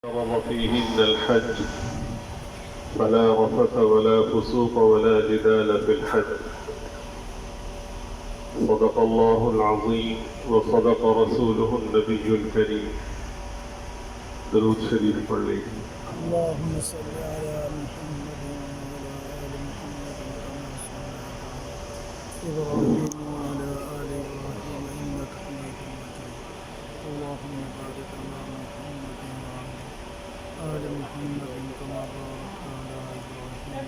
فرض فيهن الحج فلا رفث ولا فسوق ولا جدال في الحج. صدق الله العظيم وصدق رسوله النبي الكريم. درود شریف پڑھ لیجیے. اللهم صل على محمد وعلى آل محمد كما صليت على إبراهيم وعلى آل إبراهيم إنك حميد مجيد. اللهم بارك على محمد وعلى آل محمد كما باركت على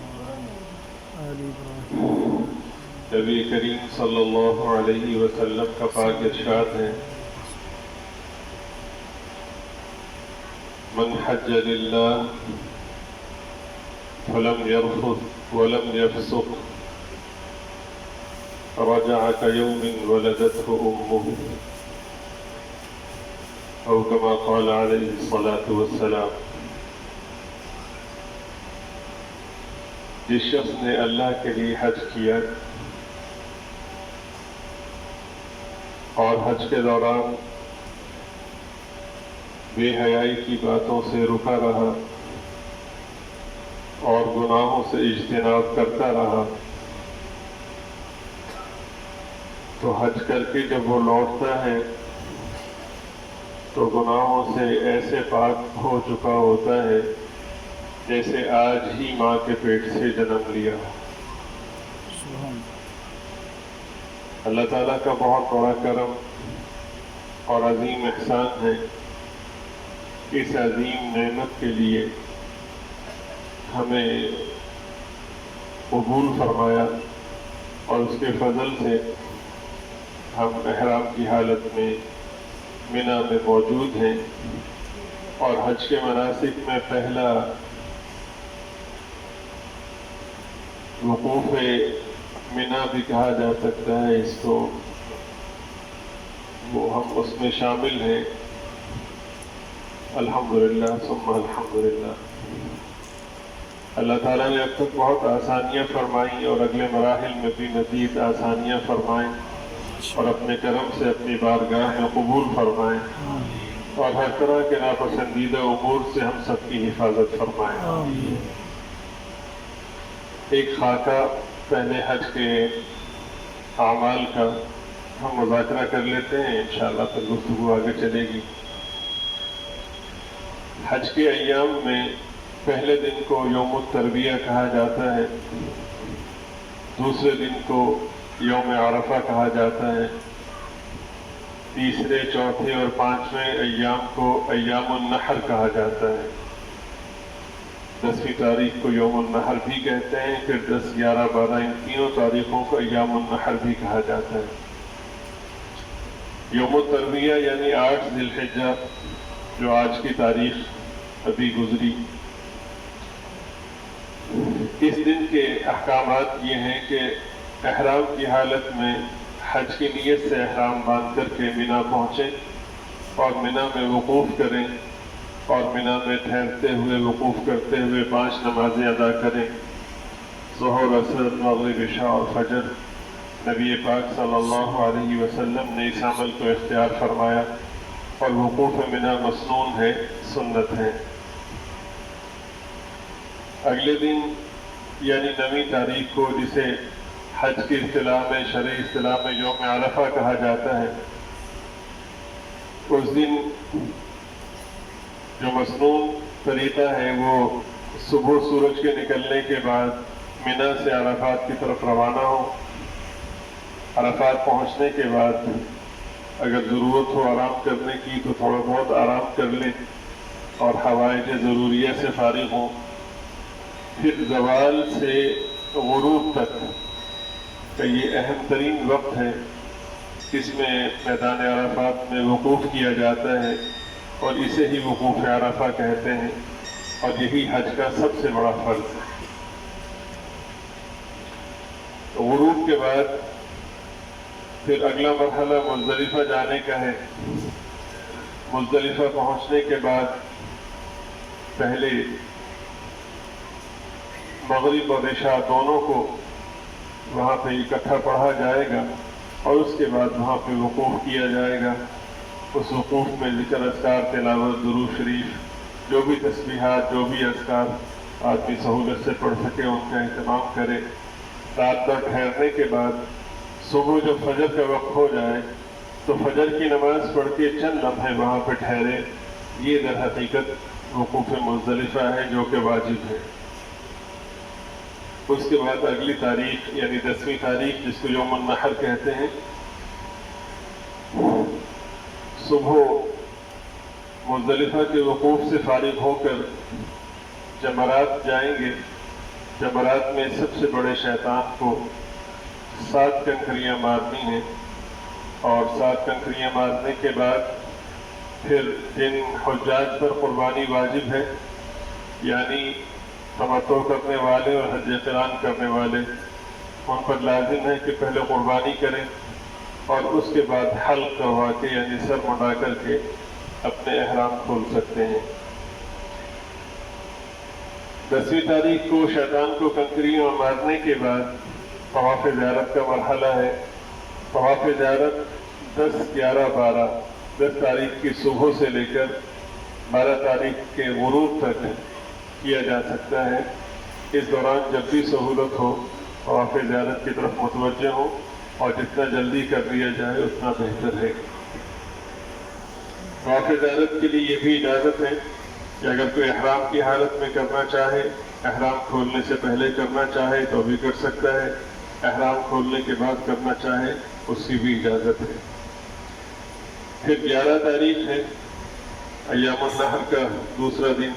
إبراهيم وعلى آل إبراهيم. نبی کریم صلی اللہ علیہ وسلم کا پاک ارشاد ہے: من حج للہ فلم يرفث ولم يفسق رجع كيوم ولدته أمه، أو كما قال عليه الصلاة والسلام. جس شخص نے اللہ کے لیے حج کیا اور حج کے دوران بے حیائی کی باتوں سے رکا رہا اور گناہوں سے اجتناب کرتا رہا، تو حج کر کے جب وہ لوٹتا ہے تو گناہوں سے ایسے پاک ہو چکا ہوتا ہے جیسے آج ہی ماں کے پیٹ سے جنم لیا. اللہ تعالیٰ کا بہت بڑا کرم اور عظیم احسان ہے. اس عظیم نعمت کے لیے ہمیں قبول فرمایا اور اس کے فضل سے ہم احرام کی حالت میں منا میں موجود ہیں، اور حج کے مناسک میں پہلا وقوف منا بھی کہا جا سکتا ہے اس کو، وہ ہم اس میں شامل ہیں. الحمدللہ ثم الحمدللہ. اللہ تعالیٰ نے اب تک بہت آسانیاں فرمائیں اور اگلے مراحل میں بھی مزید آسانیاں فرمائیں اور اپنے کرم سے اپنی بارگاہ میں قبول فرمائیں اور ہر طرح کے ناپسندیدہ امور سے ہم سب کی حفاظت فرمائیں. ایک خاکہ پہلے حج کے اعمال کا ہم مذاکرہ کر لیتے ہیں، انشاءاللہ پھر گفتگو آگے چلے گی. حج کے ایام میں پہلے دن کو یوم الترویہ کہا جاتا ہے، دوسرے دن کو یوم عرفہ کہا جاتا ہے، تیسرے، چوتھے اور پانچویں ایام کو ایام النحر کہا جاتا ہے. 10ویں تاریخ کو یوم النحر بھی کہتے ہیں، پھر 10، 11، 12 ان تینوں تاریخوں کو ایام النحر بھی کہا جاتا ہے. یوم الترویہ یعنی 8 ذی الحجہ، جو آج کی تاریخ ابھی گزری. اس دن کے احکامات یہ ہیں کہ احرام کی حالت میں حج کی نیت سے احرام باندھ کر کے منا پہنچیں اور منا میں وقوف کریں اور منا میں ٹھہرتے ہوئے وقوف کرتے ہوئے 5 نمازیں ادا کریں: ظہر، عصر، مغرب، عشاء اور فجر. نبی پاک صلی اللہ علیہ وسلم نے اس عمل کو اختیار فرمایا اور وقوف منا مسنون ہے، سنت ہے. اگلے دن یعنی 9ویں تاریخ کو، جسے حج کی اصطلاح میں، شرعی اصطلاح میں یوم عرفہ کہا جاتا ہے، اس دن جو مسنون طریقہ ہے وہ صبح سورج کے نکلنے کے بعد منا سے عرفات کی طرف روانہ ہو. عرفات پہنچنے کے بعد اگر ضرورت ہو آرام کرنے کی تو تھوڑا بہت آرام کر لیں اور حوائج ضروریہ سے فارغ ہوں. پھر زوال سے غروب تک کا یہ اہم ترین وقت ہے، اس میں میدان عرفات میں وقوف کیا جاتا ہے اور اسے ہی وقوف عرفہ کہتے ہیں، اور یہی حج کا سب سے بڑا فرض ہے. غروب کے بعد پھر اگلا مرحلہ مزدلفہ جانے کا ہے. مزدلفہ پہنچنے کے بعد پہلے مغرب اور عشاء دونوں کو وہاں پہ اکٹھا پڑھا جائے گا اور اس کے بعد وہاں پہ وقوف کیا جائے گا. اس وقوف میں ذکر اذکار، تلاوت، درود شریف جو بھی تسبیحات جو بھی اذکار آدمی سہولت سے پڑھ سکے ان کا اہتمام کرے. رات بھر ٹھہرنے کے بعد صبح جب فجر کا وقت ہو جائے تو فجر کی نماز پڑھ کے چند لمحے وہاں پہ ٹھہرے. یہ در حقیقت وقوف مزدلفہ ہے جو کہ واجب ہے. اس کے بعد اگلی تاریخ یعنی 10ویں تاریخ جس کو یوم النحر کہتے ہیں، صبح مزدلفہ کے وقوف سے فارغ ہو کر جمرات جائیں گے. جمرات میں سب سے بڑے شیطان کو 7 کنکریاں مارنی ہیں، اور 7 کنکریاں مارنے کے بعد پھر جن حجاج پر قربانی واجب ہے یعنی تمتع کرنے والے اور حج قران کرنے والے، ان پر لازم ہے کہ پہلے قربانی کریں اور اس کے بعد حلق کروا کے یعنی سر منڈا کر کے اپنے احرام کھول سکتے ہیں. 10ویں تاریخ کو شیطان کو کنکریوں مارنے کے بعد طواف زیارت کا مرحلہ ہے. طواف زیارت 10، 11، 12 10 تاریخ کی صبح سے لے کر 12 تاریخ کے غروب تک کیا جا سکتا ہے. اس دوران جب بھی سہولت ہو طواف زیارت کی طرف متوجہ ہو اور جتنا جلدی کر لیا جائے اتنا بہتر ہے. طواف زیارت کے لیے یہ بھی اجازت ہے کہ اگر کوئی احرام کی حالت میں کرنا چاہے، احرام کھولنے سے پہلے کرنا چاہے تو بھی کر سکتا ہے، احرام کھولنے کے بعد کرنا چاہے اس کی بھی اجازت ہے. پھر 11 تاریخ ہے ایام النحر کا دوسرا دن.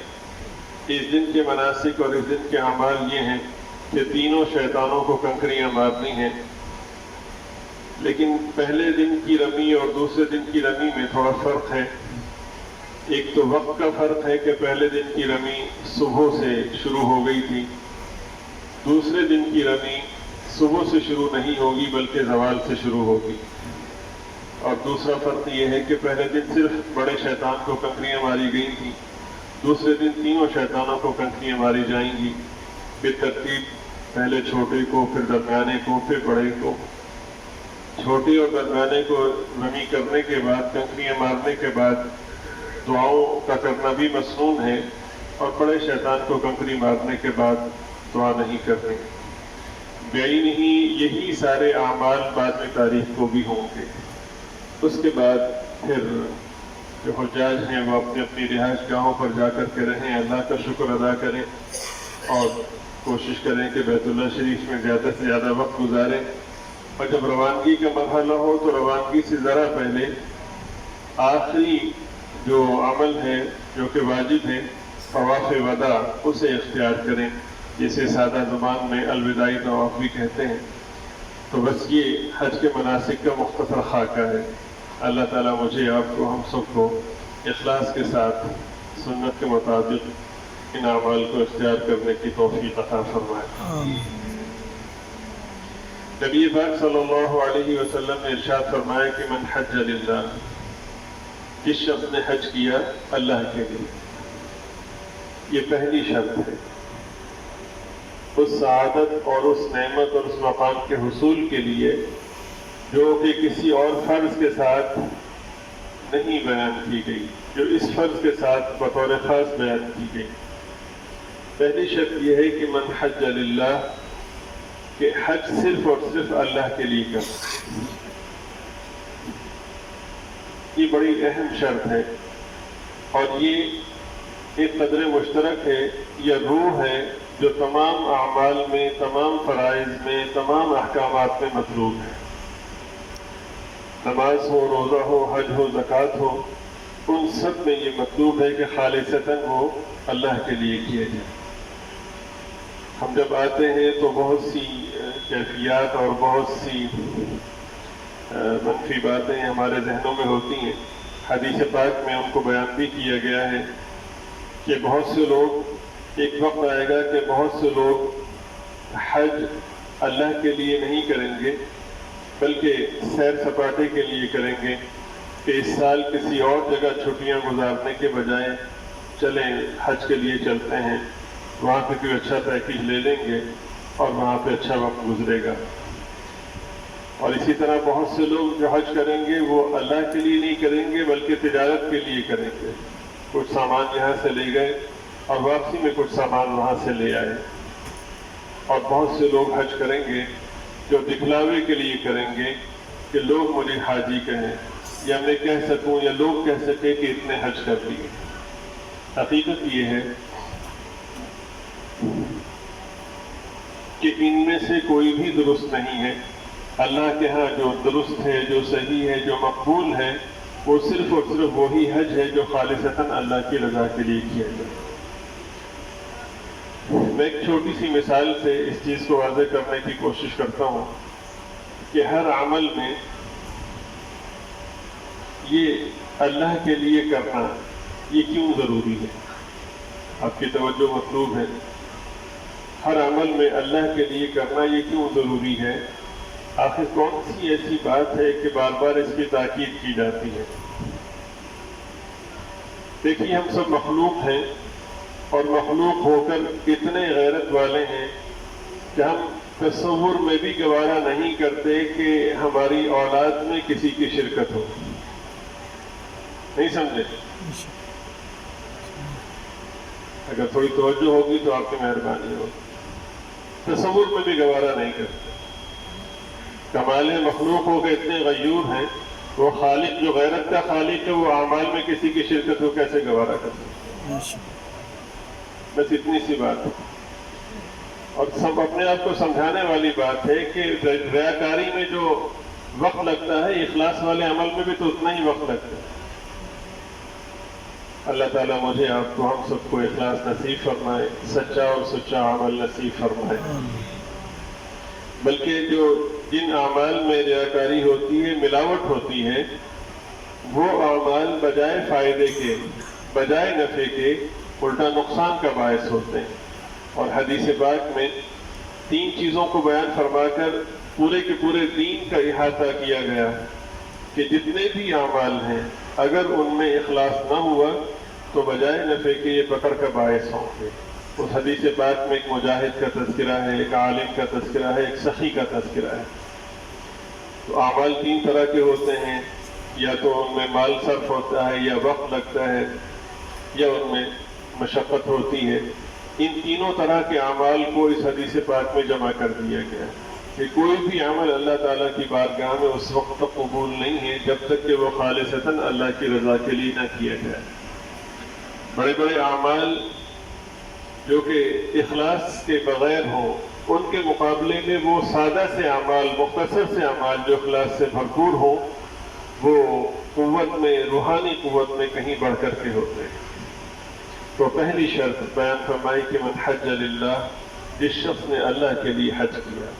اس دن کے مناسک اور اس دن کے اعمال یہ ہیں کہ تینوں شیطانوں کو کنکریاں مارنی ہیں. لیکن پہلے دن کی رمی اور دوسرے دن کی رمی میں تھوڑا فرق ہے. ایک تو وقت کا فرق ہے کہ پہلے دن کی رمی صبح سے شروع ہو گئی تھی، دوسرے دن کی رمی صبح سے شروع نہیں ہوگی بلکہ زوال سے شروع ہوگی. اور دوسرا فرق یہ ہے کہ پہلے دن صرف بڑے شیطان کو کنکریاں ماری گئی تھیں، دوسرے دن تینوں شیطانوں کو کنکریاں ماری جائیں گی بالترتیب. پہلے چھوٹے کو، پھر درمیانے کو، پھر بڑے کو. چھوٹے اور درمیانے کو رمی کرنے کے بعد، کنکریاں مارنے کے بعد دعاؤں کا کرنا بھی مسنون ہے، اور بڑے شیطان کو کنکری مارنے کے بعد دعا نہیں کرنی. بعین ہی یہی سارے اعمال 12ویں تاریخ کو بھی ہوں گے. اس کے بعد پھر جو حجاج ہیں وہ اپنی اپنی رہائش گاہوں پر جا کر کے رہیں، اللہ کا شکر ادا کریں اور کوشش کریں کہ بیت اللہ شریف میں زیادہ سے زیادہ وقت گزاریں. اور جب روانگی کا مرحلہ ہو تو روانگی سے ذرا پہلے آخری جو عمل ہے جو کہ واجب ہے طواف وداع اسے اختیار کریں، جسے سادہ زبان میں الوداعی طواف بھی کہتے ہیں. تو بس یہ حج کے مناسک کا مختصر خاکہ ہے. اللہ تعالیٰ مجھے آپ کو ہم سب کو اخلاص کے ساتھ سنت کے مطابق ان اعمال کو اختیار کرنے کی توفیق عطا فرمائے. نبی پاک صلی اللہ علیہ وسلم نے ارشاد فرمایا کہ من حج للہ، جس شخص نے حج کیا اللہ کے لیے، یہ پہلی شرط ہے. اس سعادت اور اس نعمت اور اس مقام کے حصول کے لیے جو کہ کسی اور فرض کے ساتھ نہیں بیان کی گئی، جو اس فرض کے ساتھ بطور خاص بیان کی گئی. پہلی شرط یہ ہے کہ من حج للہ، کہ حج صرف اور صرف اللہ کے لیے کرنا. یہ بڑی اہم شرط ہے اور یہ ایک قدر مشترک ہے، یہ روح ہے جو تمام اعمال میں، تمام فرائض میں، تمام احکامات میں مطلوب ہے. نماز ہو، روزہ ہو، حج ہو، زکوٰۃ ہو، ان سب میں یہ مطلوب ہے کہ خالصتاً وہ اللہ کے لیے کیے جائے. ہم جب آتے ہیں تو بہت سی کیفیات اور بہت سی منفی باتیں ہمارے ذہنوں میں ہوتی ہیں. حدیث پاک میں ان کو بیان بھی کیا گیا ہے کہ بہت سے لوگ، ایک وقت آئے گا کہ بہت سے لوگ حج اللہ کے لیے نہیں کریں گے بلکہ سیر سپاٹے کے لیے کریں گے، کہ اس سال کسی اور جگہ چھٹیاں گزارنے کے بجائے چلیں حج کے لیے چلتے ہیں، وہاں پہ کوئی اچھا پیکیج لے لیں گے اور وہاں پہ اچھا وقت گزرے گا. اور اسی طرح بہت سے لوگ جو حج کریں گے وہ اللہ کے لیے نہیں کریں گے بلکہ تجارت کے لیے کریں گے. کچھ سامان یہاں سے لے گئے اور واپسی میں کچھ سامان وہاں سے لے آئے. اور بہت سے لوگ حج کریں گے جو دکھلاوے کے لیے کریں گے کہ لوگ مجھے حاجی کہیں یا میں کہہ سکوں یا لوگ کہہ سکیں کہ اتنے حج کر لیے. حقیقت یہ ہے کہ ان میں سے کوئی بھی درست نہیں ہے. اللہ کے ہاں جو درست ہے، جو صحیح ہے، جو مقبول ہے، وہ صرف اور صرف وہی حج ہے جو خالصتاً اللہ کی رضا کے لیے کیا جائے. میں ایک چھوٹی سی مثال سے اس چیز کو واضح کرنے کی کوشش کرتا ہوں کہ ہر عمل میں یہ اللہ کے لیے کرنا یہ کیوں ضروری ہے. آپ کی توجہ مطلوب ہے. ہر عمل میں اللہ کے لیے کرنا یہ کیوں ضروری ہے؟ آخر کون سی ایسی بات ہے کہ بار بار اس کی تاکید کی جاتی ہے؟ دیکھیے، ہم سب مخلوق ہیں اور مخلوق ہو کر اتنے غیرت والے ہیں کہ ہم تصور میں بھی گوارا نہیں کرتے کہ ہماری اولاد میں کسی کی شرکت ہو. نہیں سمجھے؟ اگر تھوڑی توجہ ہوگی تو آپ کی مہربانی ہوگی. تصور میں بھی گوارا نہیں کرتے. کمال مخلوق ہو کے اتنے غیور ہیں، وہ خالق جو غیرت کا خالق ہے وہ اعمال میں کسی کی شرکت ہو کیسے گوارا کرتے؟ بس اتنی سی بات ہے. اور سب اپنے آپ کو سمجھانے والی بات ہے کہ ریاکاری میں جو وقت لگتا ہے اخلاص والے عمل میں بھی تو اتنا ہی وقت لگتا ہے. اللہ تعالیٰ مجھے آپ کو ہم سب کو اخلاص نصیب فرمائے، سچا اور سچا عمل نصیب فرمائے. بلکہ جو جن اعمال میں ریاکاری ہوتی ہے، ملاوٹ ہوتی ہے، وہ اعمال بجائے فائدے کے، بجائے نفع کے، الٹا نقصان کا باعث ہوتے ہیں. اور حدیث پاک میں 3 چیزوں کو بیان فرما کر پورے کے پورے دین کا احاطہ کیا گیا کہ جتنے بھی اعمال ہیں اگر ان میں اخلاص نہ ہوا تو بجائے نفع کے یہ پکڑ کا باعث ہوں گے. اس حدیث پاک میں ایک مجاہد کا تذکرہ ہے، ایک عالم کا تذکرہ ہے، ایک سخی کا تذکرہ ہے. تو اعمال 3 طرح کے ہوتے ہیں، یا تو ان میں مال صرف ہوتا ہے، یا وقت لگتا ہے، یا ان میں مشقت ہوتی ہے. ان تینوں طرح کے اعمال کو اس حدیث پاک میں جمع کر دیا گیا کہ کوئی بھی عمل اللہ تعالیٰ کی بارگاہ میں اس وقت تک قبول نہیں ہے جب تک کہ وہ خالصتاً اللہ کی رضا کے لیے نہ کیا جائے. بڑے بڑے اعمال جو کہ اخلاص کے بغیر ہوں، ان کے مقابلے میں وہ سادہ سے اعمال، مختصر سے اعمال جو اخلاص سے بھرپور ہوں، وہ قوت میں، روحانی قوت میں کہیں بڑھ کر کے ہوتے ہیں. تو پہلی شرط بیان فرمائی کہ من حج للہ، جس شخص نے اللہ کے لیے حج کیا.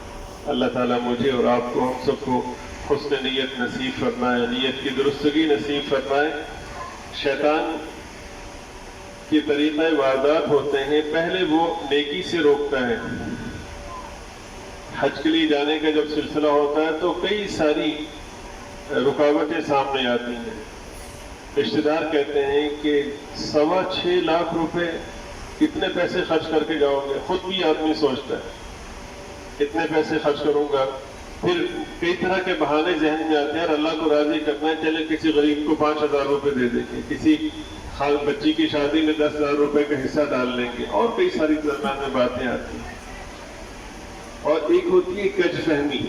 اللہ تعالیٰ مجھے اور آپ کو، ہم سب کو حسن نیت نصیب فرمائے، نیت کی درستگی نصیب فرمائے. شیطان کے طریقہ واردات ہوتے ہیں، پہلے وہ نیکی سے روکتا ہے. حج کے لیے جانے کا جب سلسلہ ہوتا ہے تو کئی ساری رکاوٹیں سامنے آتی ہیں. رشتہ دار کہتے ہیں کہ 6.25 لاکھ روپے کتنے پیسے خرچ کر کے جاؤ گے. خود بھی آدمی سوچتا ہے اتنے پیسے خرچ کروں گا. پھر کئی طرح کے بہانے ذہن میں آتے ہیں، اور اللہ کو راضی کرنا ہے، چلے کسی غریب کو 5,000 روپے دے دیں گے، کسی بچی کی شادی میں 10,000 روپے کا حصہ ڈال لیں گے، اور کئی ساری درمیان میں باتیں آتی ہیں. اور ایک ہوتی ہے کج فہمی.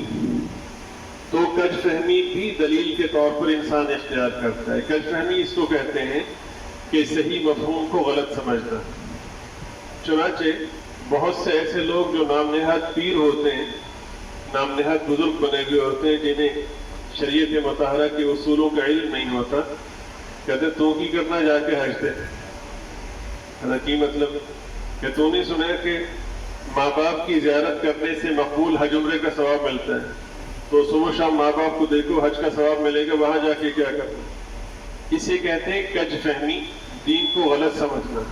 تو کج فہمی بھی دلیل کے طور پر انسان اختیار کرتا ہے. کج فہمی اس کو کہتے ہیں کہ صحیح مفہوم کو غلط سمجھنا. چنانچہ بہت سے ایسے لوگ جو نام نہاد پیر ہوتے ہیں، نام نہاد بزرگ بنے ہوئے ہوتے ہیں، جنہیں شریعت مطہرہ کے اصولوں کا علم نہیں ہوتا، کہتے تو کی کرنا جا کے حج دے. کی مطلب کہ تو نہیں سنا کہ ماں باپ کی زیارت کرنے سے مقبول حج عمرے کا ثواب ملتا ہے، تو صبح شام ماں باپ کو دیکھو، حج کا ثواب ملے گا، وہاں جا کے کیا کرنا. اسے کہتے ہیں کج فہمی، دین کو غلط سمجھنا.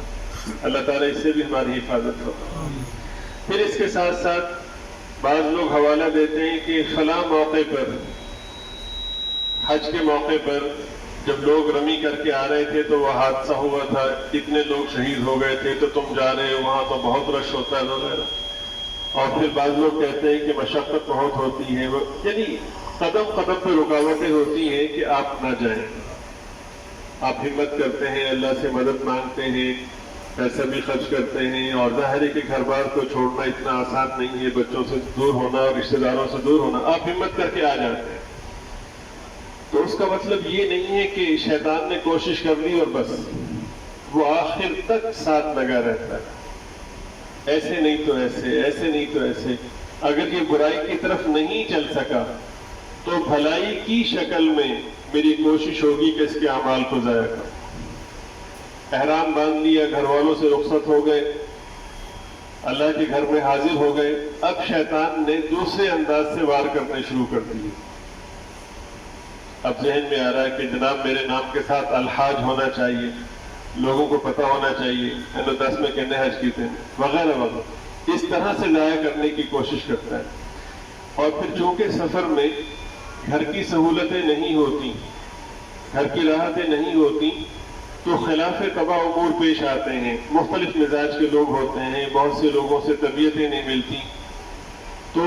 اللہ تعالیٰ اس سے بھی ہماری حفاظت کرتا. پھر اس کے ساتھ ساتھ بعض لوگ حوالہ دیتے ہیں کہ فلاں موقع پر، حج کے موقع پر جب لوگ رمی کر کے آ رہے تھے تو وہ حادثہ ہوا تھا، اتنے لوگ شہید ہو گئے تھے، تو تم جا رہے ہو وہاں تو بہت رش ہوتا ہے وغیرہ. اور پھر بعض لوگ کہتے ہیں کہ مشقت بہت ہوتی ہے، یعنی قدم قدم پہ رکاوٹیں ہوتی ہیں کہ آپ نہ جائیں. آپ ہمت کرتے ہیں، اللہ سے مدد مانگتے ہیں، پیسہ بھی خرچ کرتے ہیں، اور ظاہر ہے کہ گھر بار کو چھوڑنا اتنا آسان نہیں ہے، بچوں سے دور ہونا اور رشتہ داروں سے دور ہونا، آپ ہمت کر کے آ جاتے ہیں، تو اس کا مطلب یہ نہیں ہے کہ شیطان نے کوشش کر لی اور بس، وہ آخر تک ساتھ لگا رہتا ہے، ایسے نہیں تو ایسے، ایسے نہیں تو ایسے۔ اگر یہ برائی کی طرف نہیں چل سکا تو بھلائی کی شکل میں میری کوشش ہوگی کہ اس کے اعمال کو ضائع کروں۔ احرام باندھ لیا، گھر والوں سے رخصت ہو گئے، اللہ کے گھر میں حاضر ہو گئے، اب شیطان نے دوسرے انداز سے وار کرنے شروع کر دیے۔ اب ذہن میں آ رہا ہے کہ جناب میرے نام کے ساتھ الحاج ہونا چاہیے، لوگوں کو پتہ ہونا چاہیے، 10 میں کہنے حج کیتے ہیں وغیرہ وغیرہ، اس طرح سے ضائع کرنے کی کوشش کرتا ہے۔ اور پھر چونکہ سفر میں گھر کی سہولتیں نہیں ہوتی، گھر کی راحتیں نہیں ہوتی، تو خلاف طبع امور پیش آتے ہیں، مختلف مزاج کے لوگ ہوتے ہیں، بہت سے لوگوں سے طبیعتیں نہیں ملتی، تو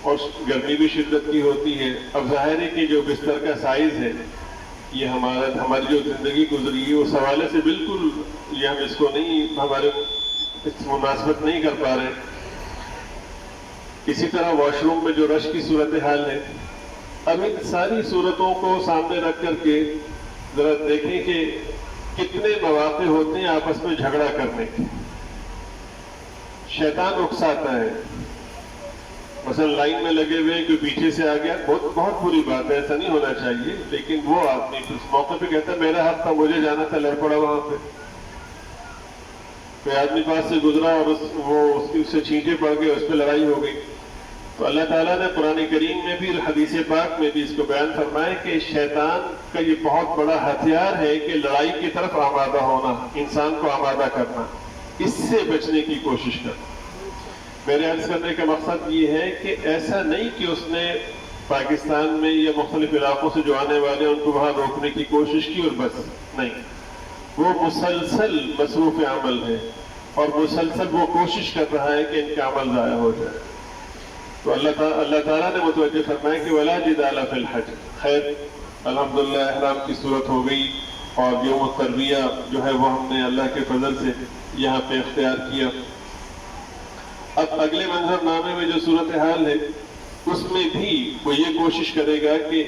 اور گرمی بھی شدت کی ہوتی ہے۔ اب ظاہر ہے کہ جو بستر کا سائز ہے، یہ ہماری جو زندگی گزری ہے اس حوالے سے بالکل یہ ہم اس کو نہیں، ہمارے اس مناسبت نہیں کر پا رہے۔ اسی طرح واش روم میں جو رش کی صورتحال ہے، اب ان ساری صورتوں کو سامنے رکھ کر کے ذرا دیکھیں کہ کتنے مواقع ہوتے ہیں آپس میں جھگڑا کرنے کے۔ شیطان اکساتا ہے، مثلا لائن میں لگے ہوئے کوئی پیچھے سے آ گیا، بہت بری بات ہے، ایسا نہیں ہونا چاہیے، لیکن وہ آدمی اس موقع پہ کہتا ہے میرا حق تھا، مجھے جانا تھا، لڑ پڑا وہاں پہ۔ کوئی آدمی پاس سے گزرا اور اس سے چھینٹے پڑ گئے، اس پہ لڑائی ہو گئی۔ تو اللہ تعالیٰ نے قرآن کریم میں بھی، حدیث پاک میں بھی اس کو بیان فرمایا کہ شیطان کا یہ بہت بڑا ہتھیار ہے کہ لڑائی کی طرف آمادہ ہونا، انسان کو آمادہ کرنا، اس سے بچنے کی کوشش کرنا۔ میرے عرض کرنے کا مقصد یہ ہے کہ ایسا نہیں کہ اس نے پاکستان میں یا مختلف علاقوں سے جو آنے والے ان کو وہاں روکنے کی کوشش کی اور بس نہیں، وہ مسلسل مصروف عمل ہے اور مسلسل وہ کوشش کر رہا ہے کہ ان کا عمل ضائع ہو جائے۔ تو اللہ تعالیٰ نے متوجہ فرمایا کہ وَلَا جِدَالَ فِي الْحَجِّ۔ خیر الحمدللہ احرام کی صورت ہو گئی، اور یوم الترویہ جو ہے وہ ہم نے اللہ کے فضل سے یہاں پہ اختیار کیا۔ اب اگلے منظر نامے میں جو صورتحال ہے اس میں بھی وہ یہ کوشش کرے گا کہ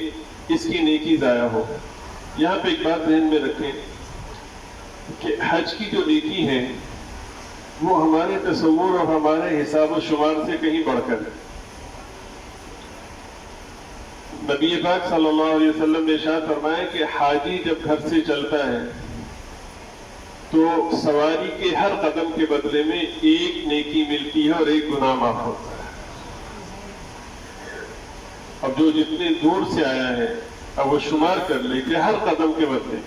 اس کی نیکی ضائع ہو۔ یہاں پہ ایک بات ذہن میں رکھیں کہ حج کی جو نیکی ہے وہ ہمارے تصور اور ہمارے حساب و شمار سے کہیں بڑھ کر ہے۔ نبی پاک صلی اللہ علیہ وسلم نے ارشاد فرمایا کہ حاجی جب گھر سے چلتا ہے تو سواری کے ہر قدم کے بدلے میں ایک نیکی ملتی ہے اور ایک گناہ معاف ہوتا ہے۔ اب جو جتنے دور سے آیا ہے اب وہ شمار کر لے کہ ہر قدم کے بدلے،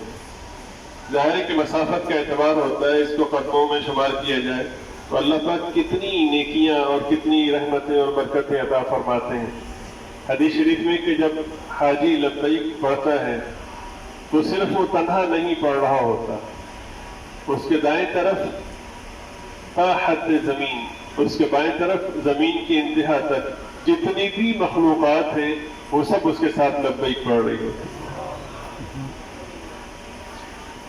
ظاہر ہے کہ مسافت کا اعتبار ہوتا ہے، اس کو قدموں میں شمار کیا جائے تو اللہ پاک کتنی نیکیاں اور کتنی رحمتیں اور برکتیں عطا فرماتے ہیں۔ حدیث شریف میں کہ جب حاجی لبیک پڑھتا ہے تو صرف وہ تنہا نہیں پڑھ رہا ہوتا، اس کے دائیں طرف تا حد زمین، اس کے بائیں طرف زمین کی انتہا تک جتنی بھی مخلوقات ہیں وہ سب اس کے ساتھ لبیک پڑھ رہی ہوتی ہیں۔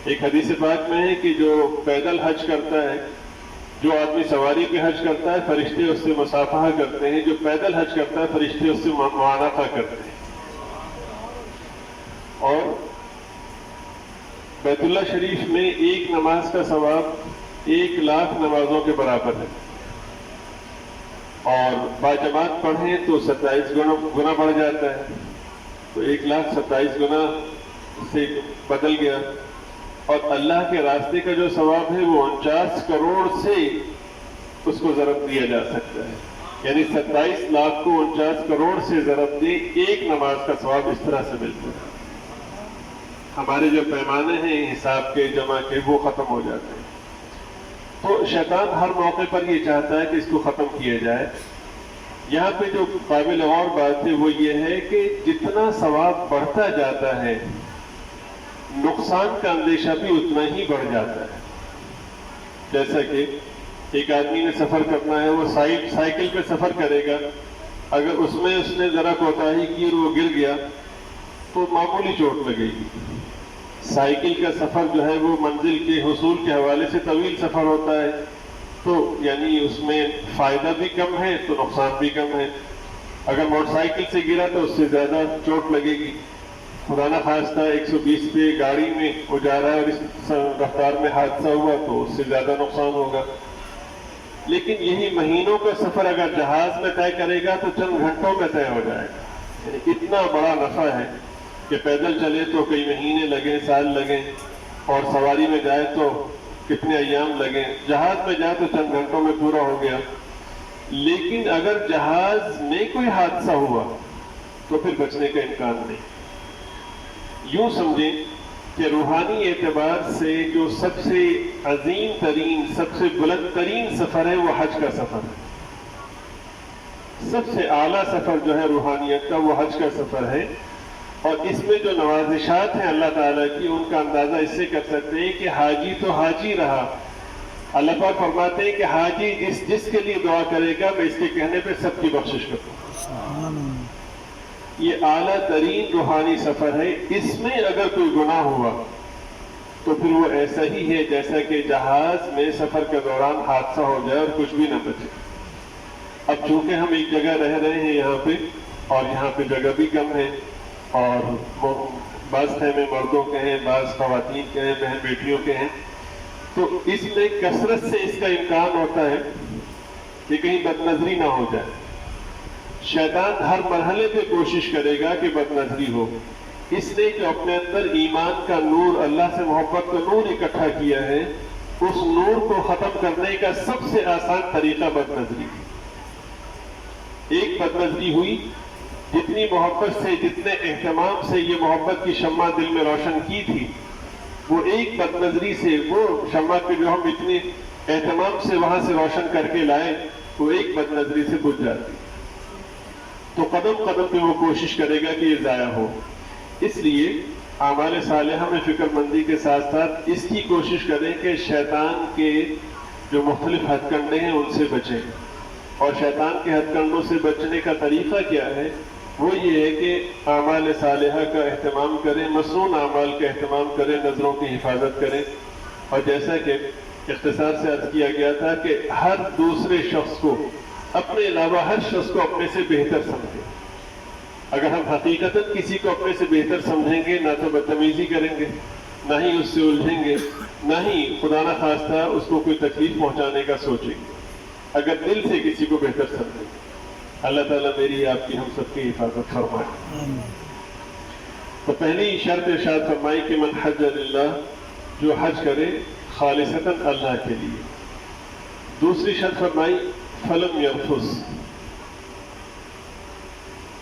ایک حدیث پاک میں ہے کہ جو پیدل حج کرتا ہے، جو آدمی سواری پہ حج کرتا ہے فرشتے اس سے مصافحہ کرتے ہیں، جو پیدل حج کرتا ہے فرشتے اس سے معانقہ کرتے ہیں۔ اور بیت اللہ شریف میں ایک نماز کا ثواب 1,00,000 نمازوں کے برابر ہے، اور باجماعت پڑھیں تو 27 گنا بڑھ جاتا ہے، تو 1,27,000 گنا سے بدل گیا۔ اور اللہ کے راستے کا جو ثواب ہے وہ 49 کروڑ سے اس کو ضرب دیا جا سکتا ہے، یعنی 27 لاکھ کو 49 کروڑ سے ضرب دے، ایک نماز کا ثواب اس طرح سے ملتا ہے۔ ہمارے جو پیمانے ہیں حساب کے جمع کے وہ ختم ہو جاتے ہیں۔ تو شیطان ہر موقع پر یہ چاہتا ہے کہ اس کو ختم کیا جائے۔ یہاں پہ جو قابل غور بات ہے وہ یہ ہے کہ جتنا ثواب بڑھتا جاتا ہے نقصان کا اندیشہ بھی اتنا ہی بڑھ جاتا ہے۔ جیسا کہ ایک آدمی نے سفر کرنا ہے، وہ سائیکل پہ سفر کرے گا، اگر اس میں اس نے ذرا کوتاہی کی اور وہ گر گیا تو معمولی چوٹ لگے گی، سائیکل کا سفر جو ہے وہ منزل کے حصول کے حوالے سے طویل سفر ہوتا ہے، تو یعنی اس میں فائدہ بھی کم ہے تو نقصان بھی کم ہے۔ اگر موٹر سائیکل سے گرا تو اس سے زیادہ چوٹ لگے گی، خدا نہ خواستہ 120 پہ گاڑی میں وہ جا رہا ہے اور اس رفتار میں حادثہ ہوا تو اس سے زیادہ نقصان ہوگا۔ لیکن یہی مہینوں کا سفر اگر جہاز میں طے کرے گا تو چند گھنٹوں میں طے ہو جائے گا۔ یعنی اتنا بڑا نفع ہے کہ پیدل چلے تو کئی مہینے لگیں، سال لگیں، اور سواری میں جائے تو کتنے ایام لگیں، جہاز میں جائے تو چند گھنٹوں میں پورا ہو گیا۔ لیکن اگر جہاز میں کوئی حادثہ ہوا تو پھر بچنے کا امکان نہیں۔ یوں سمجھیں کہ روحانی اعتبار سے جو سب سے عظیم ترین، سب سے بلند ترین سفر ہے وہ حج کا سفر ہے۔ سب سے اعلیٰ سفر جو ہے روحانیت کا وہ حج کا سفر ہے، اور اس میں جو نوازشات ہیں اللہ تعالیٰ کی ان کا اندازہ اس سے کر سکتے ہیں کہ حاجی تو حاجی رہا۔ اللہ پاک فرماتے ہیں کہ حاجی جس کے لیے دعا کرے گا میں اس کے کہنے پہ سب کی بخشش کروں گا۔ یہ اعلیٰ ترین روحانی سفر ہے۔ اس میں اگر کوئی گناہ ہوا تو پھر وہ ایسا ہی ہے جیسا کہ جہاز میں سفر کے دوران حادثہ ہو جائے اور کچھ بھی نہ بچے۔ اب چونکہ ہم ایک جگہ رہ رہے ہیں یہاں پہ، اور یہاں پہ جگہ بھی کم ہے، اور بعض خیمے مردوں کے ہیں، بعض خواتین کے ہیں، بہن بیٹیوں کے ہیں، تو اس میں کثرت سے اس کا امکان ہوتا ہے کہ کہیں بد نظری نہ ہو جائے۔ شیطان ہر مرحلے پہ کوشش کرے گا کہ بد نظری ہو، اس لیے کہ اپنے اندر ایمان کا نور، اللہ سے محبت کا نور اکٹھا کیا ہے، اس نور کو ختم کرنے کا سب سے آسان طریقہ بد نظری۔ ایک بد نظری ہوئی، جتنی محبت سے، جتنے اہتمام سے یہ محبت کی شمع دل میں روشن کی تھی، وہ ایک بد نظری سے، وہ شمع کے جو ہم اتنے اہتمام سے وہاں سے روشن کر کے لائے، وہ ایک بد نظری سے بجھ جاتی۔ تو قدم قدم پہ وہ کوشش کرے گا کہ یہ ضائع ہو۔ اس لیے اعمال صالحہ میں فکر مندی کے ساتھ ساتھ اس کی کوشش کریں کہ شیطان کے جو مختلف ہتھ کنڈے ہیں ان سے بچیں۔ اور شیطان کے ہتھ کنڈوں سے بچنے کا طریقہ کیا ہے؟ وہ یہ ہے کہ اعمال صالحہ کا اہتمام کریں، مسنون اعمال کا اہتمام کریں، نظروں کی حفاظت کریں، اور جیسا کہ اختصار سے عرض کیا گیا تھا کہ ہر دوسرے شخص کو، اپنے علاوہ ہر شخص کو اپنے سے بہتر سمجھیں۔ اگر ہم حقیقتاً کسی کو اپنے سے بہتر سمجھیں گے، نہ تو بدتمیزی کریں گے، نہ ہی اس سے الجھیں گے، نہ ہی خدا نہ خواستہ اس کو کوئی تکلیف پہنچانے کا سوچیں گے، اگر دل سے کسی کو بہتر سمجھیں گے۔ اللہ تعالیٰ میری آپ کی ہم سب کی حفاظت فرمائے۔ تو پہلی شرط ارشاد فرمائی کہ من حج للہ، جو حج کرے خالصتاً اللہ کے لیے۔ دوسری شرط فرمائی فلم یرفث،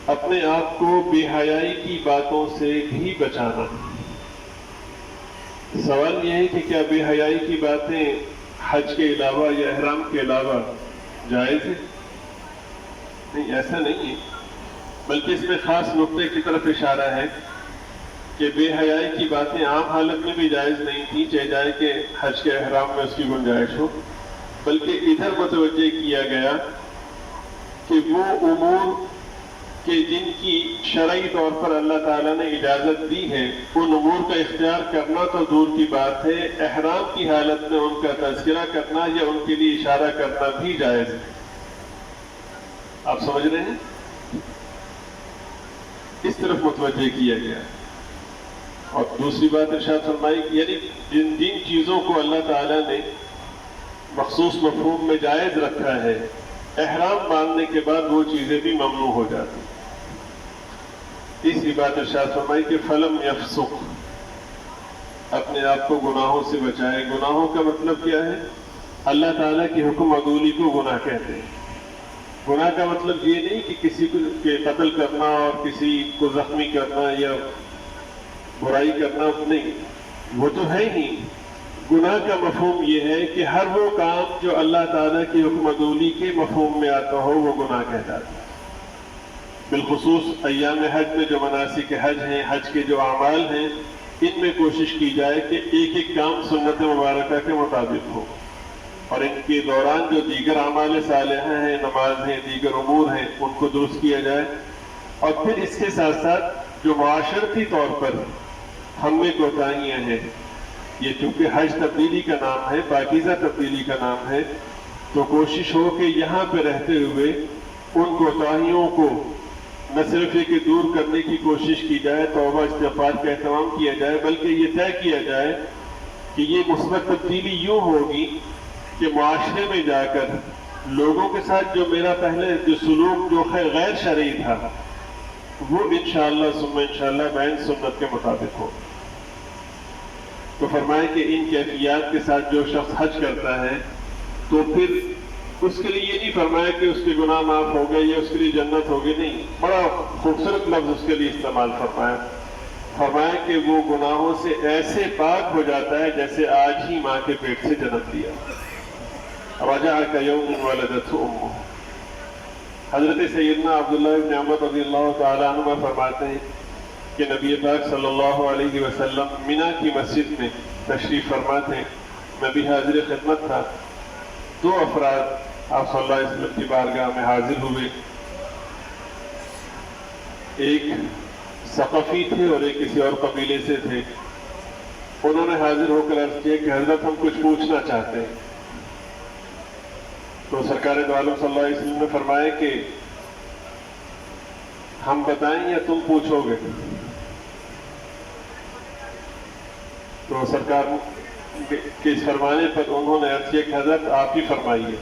اپنے آپ کو بے حیائی کی باتوں سے بھی بچانا۔ سوال یہ ہے کہ کیا بے حیائی کی باتیں حج کے علاوہ یا احرام کے علاوہ جائز ہے؟ نہیں، ایسا نہیں ہے، بلکہ اس میں خاص نقطے کی طرف اشارہ ہے کہ بے حیائی کی باتیں عام حالت میں بھی جائز نہیں تھی، چاہے جائے کہ حج کے احرام میں اس کی گنجائش ہو، بلکہ ادھر متوجہ کیا گیا کہ وہ امور کہ جن کی شرعی طور پر اللہ تعالیٰ نے اجازت دی ہے، ان امور کا اختیار کرنا تو دور کی بات ہے، احرام کی حالت میں ان کا تذکرہ کرنا یا ان کے لیے اشارہ کرنا بھی جائز ہے۔ آپ سمجھ رہے ہیں؟ اس طرف متوجہ کیا گیا ہے۔ اور دوسری بات ارشاد فرمائی، یعنی جن چیزوں کو اللہ تعالیٰ نے مخصوص مفہوم میں جائز رکھا ہے، احرام باندھنے کے بعد وہ چیزیں بھی ممنوع ہو جاتی۔ تیسری بات ارشاد فرمائی کہ فلم یفسق، اپنے آپ کو گناہوں سے بچائے۔ گناہوں کا مطلب کیا ہے؟ اللہ تعالیٰ کی حکم عدولی کو گناہ کہتے ہیں۔ گناہ کا مطلب یہ نہیں کہ کسی کو قتل کرنا اور کسی کو زخمی کرنا یا برائی کرنا، نہیں، وہ تو ہے ہی۔ گناہ کا مفہوم یہ ہے کہ ہر وہ کام جو اللہ تعالیٰ کی حکم عدولی کے مفہوم میں آتا ہو وہ گناہ کہلاتا ہے۔ بالخصوص ایام حج میں جو مناسک حج ہیں، حج کے جو اعمال ہیں، ان میں کوشش کی جائے کہ ایک ایک کام سنت مبارکہ کے مطابق ہو، اور ان کے دوران جو دیگر اعمال صالحہ ہیں، نماز ہیں، دیگر امور ہیں، ان کو درست کیا جائے۔ اور پھر اس کے ساتھ ساتھ جو معاشرتی طور پر ہم میں کوتاہیاں ہیں. یہ چونکہ حج تبدیلی کا نام ہے، پاکیزہ تبدیلی کا نام ہے، تو کوشش ہو کہ یہاں پہ رہتے ہوئے ان کوتاہیوں کو نہ صرف یہ کہ دور کرنے کی کوشش کی جائے، توبہ استغفار کا اہتمام کیا جائے، بلکہ یہ طے کیا جائے کہ یہ مثبت تبدیلی یوں ہوگی کہ معاشرے میں جا کر لوگوں کے ساتھ جو میرا پہلے جو سلوک جو غیر شرعی تھا وہ انشاءاللہ ثم انشاءاللہ بین سنت کے مطابق ہو. تو فرمائے کہ ان کیفیات کے ساتھ جو شخص حج کرتا ہے تو پھر اس کے لیے یہ نہیں فرمایا کہ اس کے گناہ معاف ہو گئے یا اس کے لیے جنت ہوگی، نہیں، بڑا خوبصورت لفظ اس کے لیے استعمال فرمایا کہ وہ گناہوں سے ایسے پاک ہو جاتا ہے جیسے آج ہی ماں کے پیٹ سے جنم لیا. رجع کیوم ولدته امہ. حضرت سیدنا عبداللہ بن عمر رضی اللہ تعالیٰ عنہ فرماتے ہیں کہ نبی پاک صلی اللہ علیہ وسلم منی کی مسجد میں تشریف فرما تھے. میں بھی حاضر خدمت تھا. 2 افراد آپ صلی اللہ علیہ وسلم کی بارگاہ میں حاضر ہوئے. ایک ثقفی تھے اور ایک کسی اور قبیلے سے تھے. انہوں نے حاضر ہو کر عرض کیا کہ حضرت ہم کچھ پوچھنا چاہتے ہیں. تو سرکار دو عالم صلی اللہ علیہ وسلم نے فرمایا کہ ہم بتائیں یا تم پوچھو گے؟ تو سرکار کے اس فرمانے پر انہوں نے عرض کیا کہ حضرت آپ ہی فرمائیے.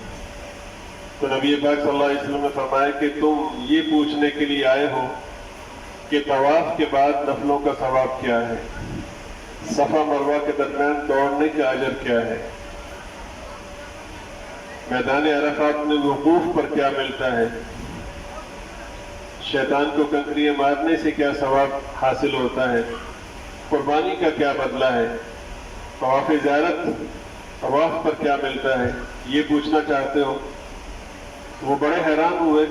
تو نبی پاک صلی اللہ علیہ وسلم نے فرمایا کہ تم یہ پوچھنے کے لیے آئے ہو کہ طواف کے بعد نفلوں کا ثواب کیا ہے، صفا مروہ کے درمیان دوڑنے کا اجر کیا ہے، میدان عرفات میں وقوف پر کیا ملتا ہے، شیطان کو کنکریاں مارنے سے کیا ثواب حاصل ہوتا ہے، قربانی کا کیا بدلہ ہے، طواف زیارت طواف پر کیا ملتا ہے، یہ پوچھنا چاہتے ہو؟ وہ بڑے حیران ہوئے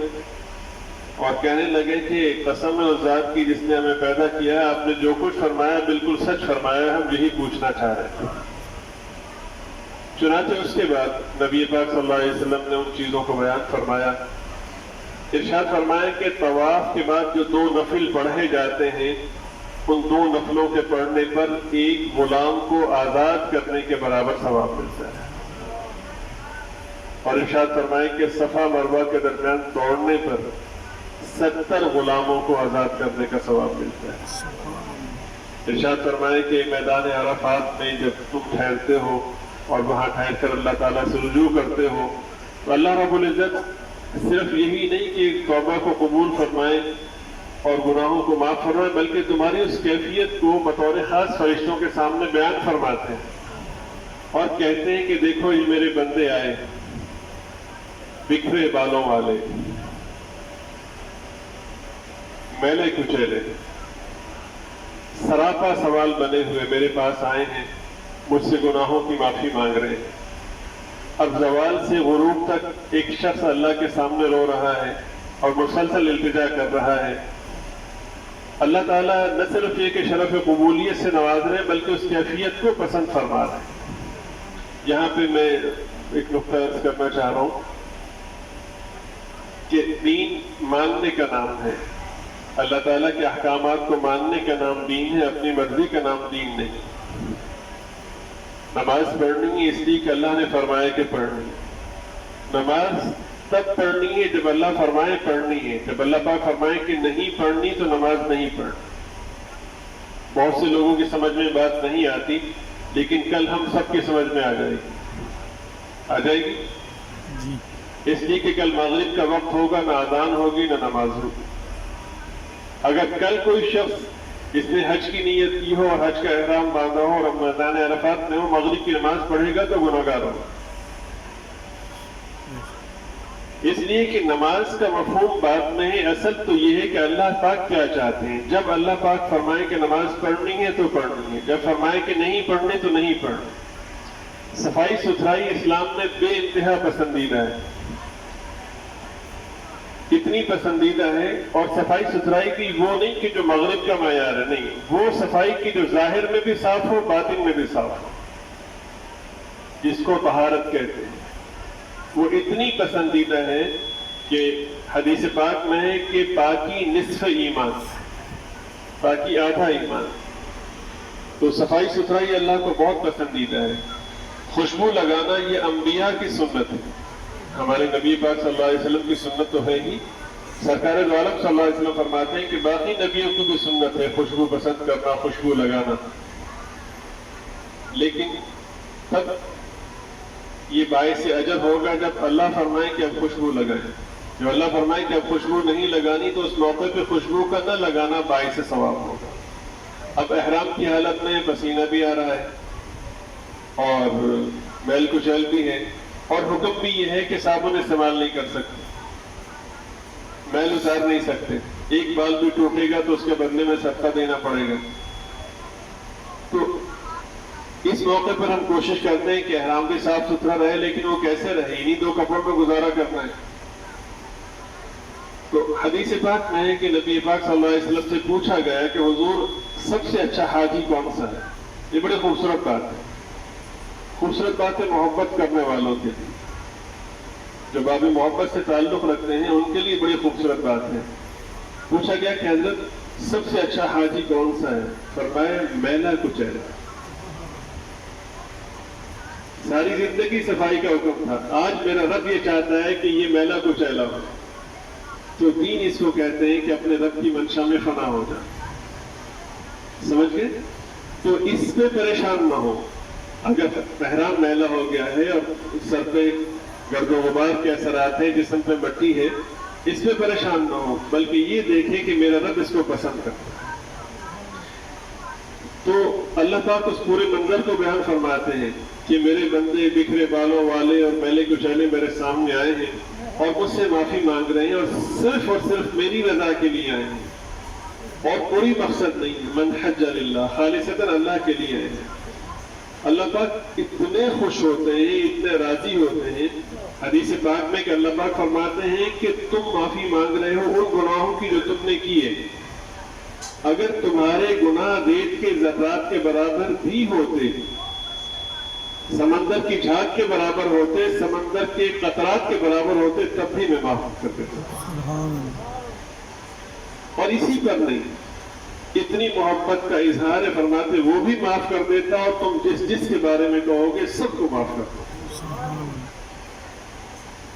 اور کہنے لگے کہ قسم ہے اس ذات کی جس نے ہمیں پیدا کیا ہے، آپ نے جو کچھ فرمایا بالکل سچ فرمایا، ہم یہی پوچھنا چاہ رہے تھے. چنانچہ اس کے بعد نبی پاک صلی اللہ علیہ وسلم نے ان چیزوں کو بیان فرمایا. ارشاد فرمایا کہ طواف کے بعد جو 2 نفل پڑھے جاتے ہیں ان 2 نفلوں کے پڑھنے پر ایک غلام کو آزاد کرنے کے برابر ثواب ملتا ہے. اور ارشاد فرمائے کہ صفا مروہ کے درمیان دوڑنے پر 70 غلاموں کو آزاد کرنے کا ثواب ملتا ہے. ارشاد فرمائے کہ میدان عرفات میں جب تم ٹھہرتے ہو اور وہاں ٹھہر کر اللہ تعالیٰ سے رجوع کرتے ہو تو اللہ رب العزت صرف یہی نہیں کہ توبہ کو قبول فرمائے اور گناہوں کو معاف فرمائے بلکہ تمہاری اس کیفیت کو بطور خاص فرشتوں کے سامنے بیان فرماتے ہیں اور کہتے ہیں کہ دیکھو یہ میرے بندے آئے بکھرے بالوں والے، میلے کچیلے، سراپا سوال بنے ہوئے میرے پاس آئے ہیں، مجھ سے گناہوں کی معافی مانگ رہے ہیں. اب زوال سے غروب تک ایک شخص اللہ کے سامنے رو رہا ہے اور مسلسل التجا کر رہا ہے. اللہ تعالیٰ نہ صرف یہ کہ شرف قبولیت سے نواز رہے ہیں بلکہ اس کیفیت کو پسند فرما رہے ہیں. یہاں پہ میں ایک نقطہ عرض کرنا چاہ رہا ہوں کہ دین ماننے کا نام ہے. اللہ تعالیٰ کے احکامات کو ماننے کا نام دین ہے، اپنی مرضی کا نام دین نہیں. نماز پڑھنی ہے اس لیے کہ اللہ نے فرمایا کہ پڑھنی ہے. نماز تب پڑھنی ہے جب اللہ فرمائے پڑھنی ہے. جب اللہ پاک فرمائے کہ نہیں پڑھنی تو نماز نہیں پڑھنی. بہت سے لوگوں کی سمجھ میں بات نہیں آتی لیکن کل ہم سب کی سمجھ میں آ جائے گی اس لیے کہ کل مغرب کا وقت ہوگا، نہ اذان ہوگی نہ نماز ہوگی. اگر کل کوئی شخص جس نے حج کی نیت کی ہو اور حج کا احرام باندھا ہو اور میدان عرفات میں ہو مغرب کی نماز پڑھے گا تو گناہگار ہوگا. اس لیے کہ نماز کا مفہوم بات میں ہے، اصل تو یہ ہے کہ اللہ پاک کیا چاہتے ہیں. جب اللہ پاک فرمائے کہ نماز پڑھنی ہے تو پڑھنی ہے، جب فرمائے کہ نہیں پڑھنی تو نہیں پڑھنی. صفائی ستھرائی اسلام میں بے انتہا پسندیدہ ہے، اتنی پسندیدہ ہے. اور صفائی ستھرائی کی وہ نہیں کہ جو مغرب کا معیار ہے، نہیں، وہ صفائی کی جو ظاہر میں بھی صاف ہو باطن میں بھی صاف ہو، جس کو طہارت کہتے ہیں. وہ اتنی پسندیدہ ہے کہ حدیث پاک میں ہے کہ پاکی نصف ایمان، پاکی آدھا ایمان. تو صفائی ستھرائی اللہ کو بہت پسندیدہ ہے. خوشبو لگانا یہ انبیاء کی سنت ہے. ہمارے نبی پاک صلی اللہ علیہ وسلم کی سنت تو ہے ہی. سرکار دو عالم صلی اللہ علیہ وسلم فرماتے ہیں کہ باقی نبیوں کی بھی سنت ہے خوشبو پسند کرنا، خوشبو لگانا. لیکن تب یہ باعث عجب ہوگا جب اللہ فرمائے کہ اب خوشبو لگائیں. جو اللہ فرمائے کہ اب خوشبو نہیں لگانی تو اس موقع پہ خوشبو کا نہ لگانا باعث ثواب ہوگا. اب احرام کی حالت میں پسینہ بھی آ رہا ہے اور میل کچیل بھی ہے، اور حکم بھی یہ ہے کہ صابن استعمال نہیں کر سکتے، میل اتار نہیں سکتے. ایک بال بھی ٹوٹے گا تو اس کے بدلے میں صدقہ دینا پڑے گا. تو اس موقع پر ہم کوشش کرتے ہیں کہ احرام بھی صاف ستھرا رہے، لیکن وہ کیسے رہے؟ انہی دو کپڑوں میں گزارا کرنا ہے. تو حدیث پاک میں ہے کہ نبی پاک صلی اللہ علیہ وسلم سے پوچھا گیا کہ حضور سب سے اچھا حاجی کون سا ہے؟ یہ بڑی خوبصورت بات ہے. خوبصورت بات ہے محبت کرنے والوں کے لیے، جو باب محبت سے تعلق رکھتے ہیں ان کے لیے بڑی خوبصورت بات ہے. پوچھا گیا کہ حضرت سب سے اچھا حاجی کون سا ہے؟ فرمایا میلا کچیلا. ساری زندگی صفائی کا حکم تھا، آج میرا رب یہ چاہتا ہے کہ یہ میلا کچیلا ہو. تو دین اس کو کہتے ہیں کہ اپنے رب کی منشا میں فنا ہو جائے. سمجھ گئے؟ تو اس پہ پریشان نہ ہو. اگر احرام میلا ہو گیا ہے اور سر پہ گرد و غبار کے اثرات ہیں، جسم پہ مٹی ہے، اس پہ پریشان نہ ہو، بلکہ یہ دیکھیں کہ میرا رب اس کو پسند کرتا ہے. تو اللہ پاک اس پورے منظر کو بیان فرماتے ہیں کہ میرے بندے بکھرے بالوں والے اور میلے کچیلے میرے سامنے آئے ہیں اور مجھ سے معافی مانگ رہے ہیں اور صرف میری رضا کے لیے آئے ہیں اور کوئی مقصد نہیں. من حج للہ، خالصتاً اللہ کے لیے آئے ہیں. اللہ پاک اتنے خوش ہوتے ہیں، اتنے راضی ہوتے ہیں حدیث پاک میں کہ اللہ پاک فرماتے ہیں کہ تم معافی مانگ رہے ہو ان گناہوں کی جو تم نے کیے. اگر تمہارے گناہ ریت کے ذرات کے برابر بھی ہوتے، سمندر کی جھاگ کے برابر ہوتے، سمندر کے قطرات کے برابر ہوتے، تب بھی میں معاف کر دیتا. اور اسی پر نہیں، اتنی محبت کا اظہار فرماتے وہ بھی معاف کر دیتا اور تم جس کے بارے میں کہو گے سب کو معاف کر دو.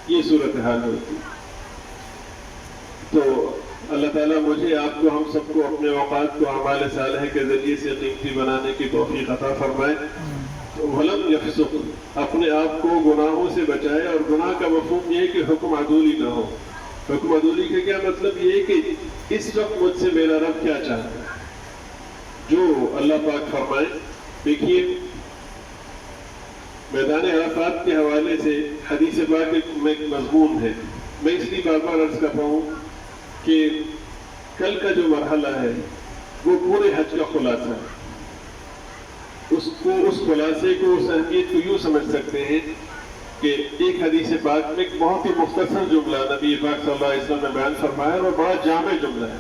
یہ صورتحال ہوتی. تو اللہ تعالیٰ مجھے، آپ کو، ہم سب کو اپنے اوقات کو اعمال صالحہ کے ذریعے سے قیمتی بنانے کی توفیق عطا فرمائے. ولم یفسق، اپنے آپ کو گناہوں سے بچائے. اور گناہ کا مفہوم یہ ہے کہ حکم عدولی نہ ہو. حکم عدولی کا کیا مطلب؟ یہ ہے کہ اس وقت مجھ سے میرا رب کیا چاہتا ہے، جو اللہ پاک فرمائے. دیکھیے میدان عرفات کے حوالے سے حدیث پاک میں ایک مضمون ہے. میں اس لیے بار بار عرض کر رہا ہوں کہ کل کا جو مرحلہ ہے وہ پورے حج کا خلاصہ ہے. اس خلاصے کو، اس اہمیت کو یوں سمجھ سکتے ہیں کہ ایک حدیث پاک میں ایک بہت ہی مختصر جملہ نبی پاک صلی اللہ علیہ وسلم نے بیان فرمایا اور بڑا جامع جملہ ہے.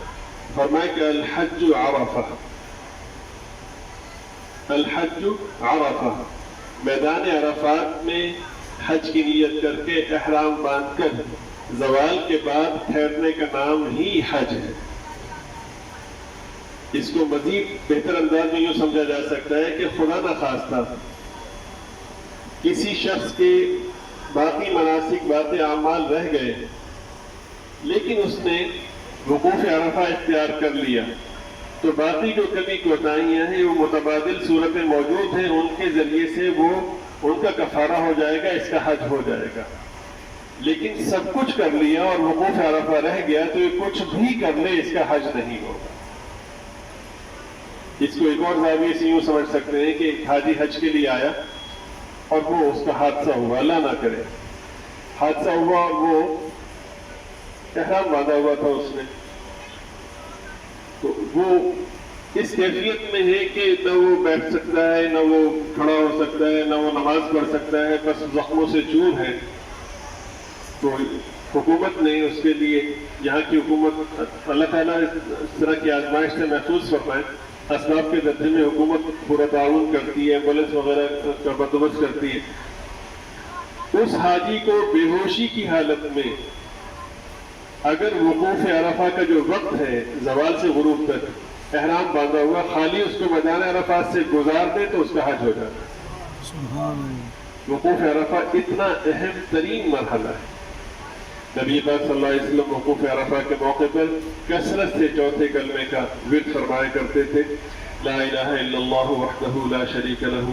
فرمایا کہ الحج عرفہ، الحج عرفہ، میدان عرفات میں حج کی نیت کر کے احرام باندھ کر زوال کے بعد ٹھہرنے کا نام ہی حج ہے. اس کو مزید بہتر انداز میں یوں سمجھا جا سکتا ہے کہ خدا نخواستہ کسی شخص کے باقی مناسک، باقی اعمال رہ گئے لیکن اس نے وقوف عرفہ اختیار کر لیا، تو باقی جو کمی کوتاہیاں ہیں وہ متبادل صورتیں موجود ہیں، ان کے ذریعے سے وہ ان کا کفارہ ہو جائے گا، اس کا حج ہو جائے گا. لیکن سب کچھ کر لیا اور وقوف عرفہ رہ گیا تو یہ کچھ بھی کر لے اس کا حج نہیں ہوگا. اس کو ایک اور زاویے سے یوں سمجھ سکتے ہیں کہ ایک حاجی حج کے لیے آیا اور وہ اس کا حادثہ ہوا، اللہ نہ کرے حادثہ ہوا اور وہ احرام باندھا ہوا تھا اس نے، تو وہ اس کیفیت میں ہے کہ نہ وہ بیٹھ سکتا ہے، نہ وہ کھڑا ہو سکتا ہے، نہ وہ نماز پڑھ سکتا ہے، بس زخموں سے چور ہے. تو حکومت نے اس کے لیے، یہاں کی حکومت، اللہ تعالیٰ اس طرح کی آزمائش سے محفوظ فرمائے، اسباب کے درجے میں حکومت پورا تعاون کرتی ہے، ایمبولینس وغیرہ کا بندوبست کرتی ہے. اس حاجی کو بے ہوشی کی حالت میں اگر وقوف عرفہ کا جو وقت ہے زوال سے غروب تک احرام باندھا ہوا خالی اس کو میدان عرفات سے گزار دے تو اس کا حج ہو جاتا ہے۔ سبحان اللہ۔ وقوف عرفہ اتنا اہم ترین مرحلہ ہے۔ نبی پاک صلی اللہ علیہ وسلم وقوف عرفہ کے موقع پر کثرت سے چوتھے کلمے کا ورد فرمایا کرتے تھے، لا الہ الا اللہ وحدہ لا شریک لہ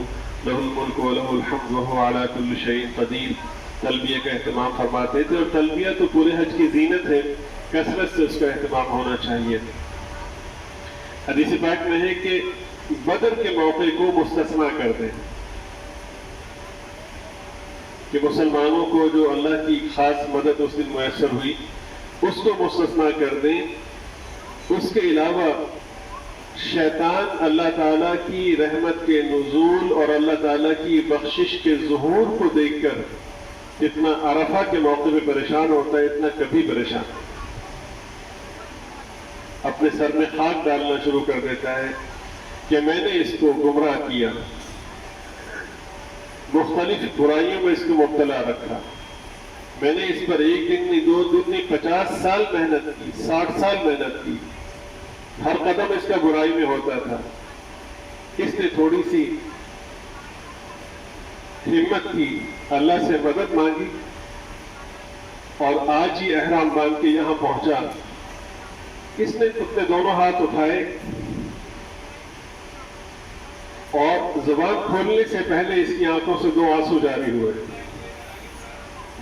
لہ الملک ولہ الحمد وہو علی کل شیء قدیر۔ تلبیہ کا اہتمام فرماتے تھے، اور تلبیہ تو پورے حج کی زینت ہے، کثرت سے اس کا اہتمام ہونا چاہیے۔ حدیث پاک میں ہے کہ بدر کے موقع کو مستثنیٰ کر دیں، کہ مسلمانوں کو جو اللہ کی خاص مدد اس دن میسر ہوئی اس کو مستثنیٰ کر دیں۔ اس کے علاوہ شیطان اللہ تعالیٰ کی رحمت کے نزول اور اللہ تعالیٰ کی بخشش کے ظہور کو دیکھ کر اتنا عرفہ کے موقع پہ پریشان ہوتا ہے، اتنا کبھی پریشان نہیں، اپنے سر میں خاک ڈالنا شروع کر دیتا ہے کہ میں نے اس کو گمراہ کیا، مختلف برائیوں میں اس کو مبتلا رکھا، میں نے اس پر ایک دن نہیں، 2 دن نہیں، 50 سال محنت کی، 60 سال محنت کی، ہر قدم اس کا برائی میں ہوتا تھا۔ اس نے تھوڑی سی ہمت کی، اللہ سے مدد مانگی، اور آج ہی احرام باندھ کے یہاں پہنچا۔ اس نے اپنے دونوں ہاتھ اٹھائے اور زبان کھولنے سے پہلے اس کی آنکھوں سے 2 آنسو جاری ہوئے۔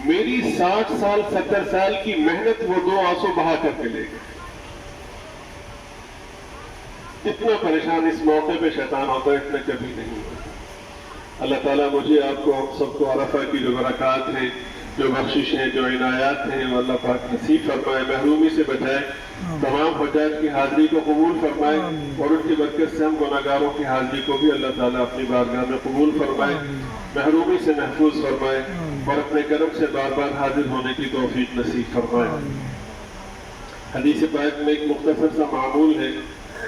میری 60 سال 70 سال کی محنت وہ 2 آنسو بہا کر کے لے گئے۔ اتنا پریشان اس موقع پہ شیطان ہوتا ہے، اتنا کبھی نہیں ہوتا۔ اللہ تعالیٰ مجھے، آپ کو، ہم سب کو عرفہ کی جو برکات ہیں، جو بخشش ہیں، جو عنایات ہیں، وہ اللہ پاک نصیب فرمائے، محرومی سے بچائے، تمام حجاج کی حاضری کو قبول فرمائے، اور ان کی برکت سے ہم گناہگاروں کی حاضری کو بھی اللہ تعالیٰ اپنی بارگاہ میں قبول فرمائے، محرومی سے محفوظ فرمائے، اور اپنے کرم سے بار بار حاضر ہونے کی توفیق نصیب فرمائے۔ حدیث پاک میں ایک مختصر سا معمول ہے،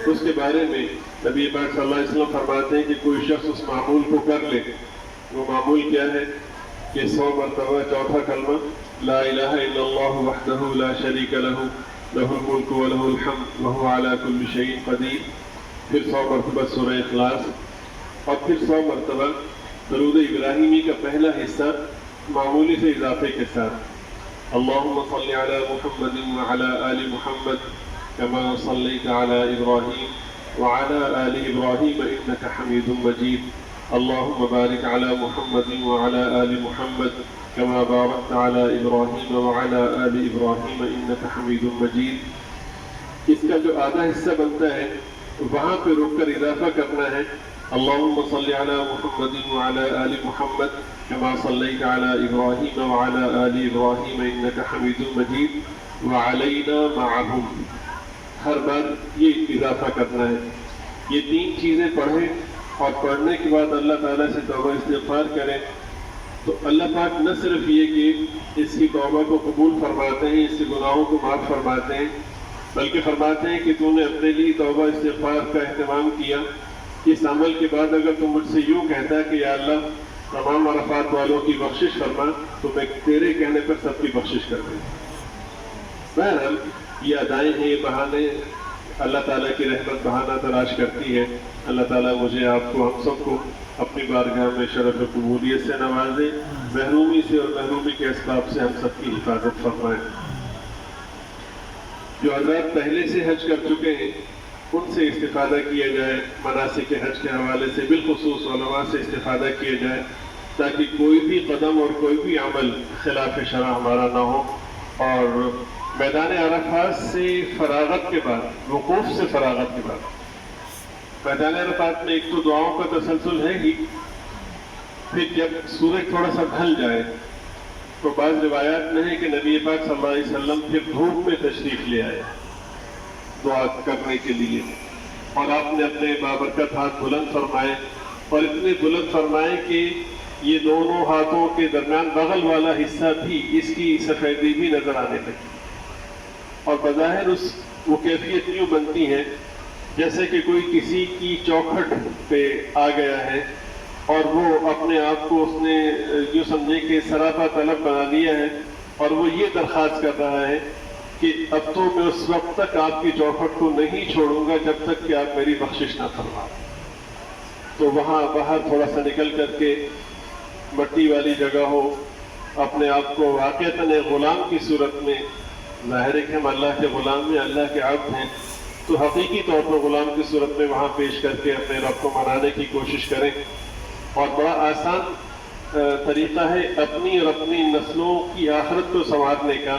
اس کے بارے میں نبی پاک صلی اللہ علیہ وسلم فرماتے ہیں کہ کوئی شخص اس معمول کو کر لے۔ وہ معمول کیا ہے کہ 100 مرتبہ چوتھا کلمہ لا الہ الا اللہ وحدہ لا شریک لہ لہ الملک ولہ الحمد وہو علی کل شیء قدیر، پھر 100 مرتبہ سورہ اخلاص، اور پھر 100 مرتبہ درود ابراہیمی کا پہلا حصہ معمولی سے اضافے کے ساتھ، اللہم صل علی محمد وعلی آل محمد كما صليت على إبراهيم وعلى آل إبراهيم إنك حميد مجيد، اللهم بارك على محمد وعلى آل محمد كما باركت على إبراهيم وعلى آل إبراهيم إنك حميد مجيد۔ اس کا جو آدھا حصہ بنتا ہے وہاں پہ رک کر اضافہ کرنا ہے، اللهم صل على محمد وعلى آل محمد كما صليت على إبراهيم وعلى آل إبراهيم إنك حميد مجيد وعلينا معهم۔ ہر بار یہ اضافہ کرنا ہے۔ یہ 3 چیزیں پڑھیں اور پڑھنے کے بعد اللہ تعالیٰ سے توبہ استغفار کریں، تو اللہ پاک نہ صرف یہ کہ اس کی توبہ کو قبول فرماتے ہیں، اس کے گناہوں کو معاف فرماتے ہیں، بلکہ فرماتے ہیں کہ تو نے اپنے لیے توبہ استغفار کا اہتمام کیا، اس عمل کے بعد اگر تم مجھ سے یوں کہتا کہ یا اللہ تمام عرفات والوں کی بخشش فرما، تو میں تیرے کہنے پر سب کی بخشش کر دوں۔ بہرحال یہ ادائیں ہیں، یہ بہانے، اللہ تعالیٰ کی رحمت بہانہ تلاش کرتی ہے۔ اللہ تعالیٰ مجھے، آپ کو، ہم سب کو اپنی بارگاہ میں شرف و قبولیت سے نوازے، محرومی سے اور محرومی کے اسباب سے ہم سب کی حفاظت فرمائیں۔ جو حضرات پہلے سے حج کر چکے ہیں ان سے استفادہ کیا جائے، مناسک حج کے حوالے سے بالخصوص علماء سے استفادہ کیا جائے، تاکہ کوئی بھی قدم اور کوئی بھی عمل خلاف شرع ہمارا نہ ہو۔ اور میدان عرفات سے فراغت کے بعد، وقوف سے فراغت کے بعد، میدان عرفات میں ایک تو دعاؤں کا تسلسل ہے ہی، پھر جب سورج تھوڑا سا ڈھل جائے تو بعض روایات میں ہے کہ نبی پاک صلی اللہ علیہ وسلم پھر دھوپ میں تشریف لے آئے دعا کرنے کے لیے، اور آپ نے اپنے بابرکت ہاتھ بلند فرمائے، اور اتنے بلند فرمائے کہ یہ دونوں ہاتھوں کے درمیان بغل والا حصہ بھی، اس کی سفیدی بھی نظر آنے لگی، اور بظاہر وہ کیفیت یوں بنتی ہے جیسے کہ کوئی کسی کی چوکھٹ پہ آ گیا ہے اور وہ اپنے آپ کو اس نے یوں سمجھے کہ سراپا طلب بنا لیا ہے، اور وہ یہ درخواست کر رہا ہے کہ اب تو میں اس وقت تک آپ کی چوکھٹ کو نہیں چھوڑوں گا جب تک کہ آپ میری بخشش نہ فرما. تو وہاں باہر تھوڑا سا نکل کر کے مٹی والی جگہ ہو، اپنے آپ کو واقعتاً غلام کی صورت میں، ظاہر ہے کہ ہم اللہ کے غلام میں اللہ کے عبد ہیں، تو حقیقی طور پر غلام کی صورت میں وہاں پیش کر کے اپنے رب کو منانے کی کوشش کریں. اور بڑا آسان طریقہ ہے اپنی اور اپنی نسلوں کی آخرت کو سنوارنے کا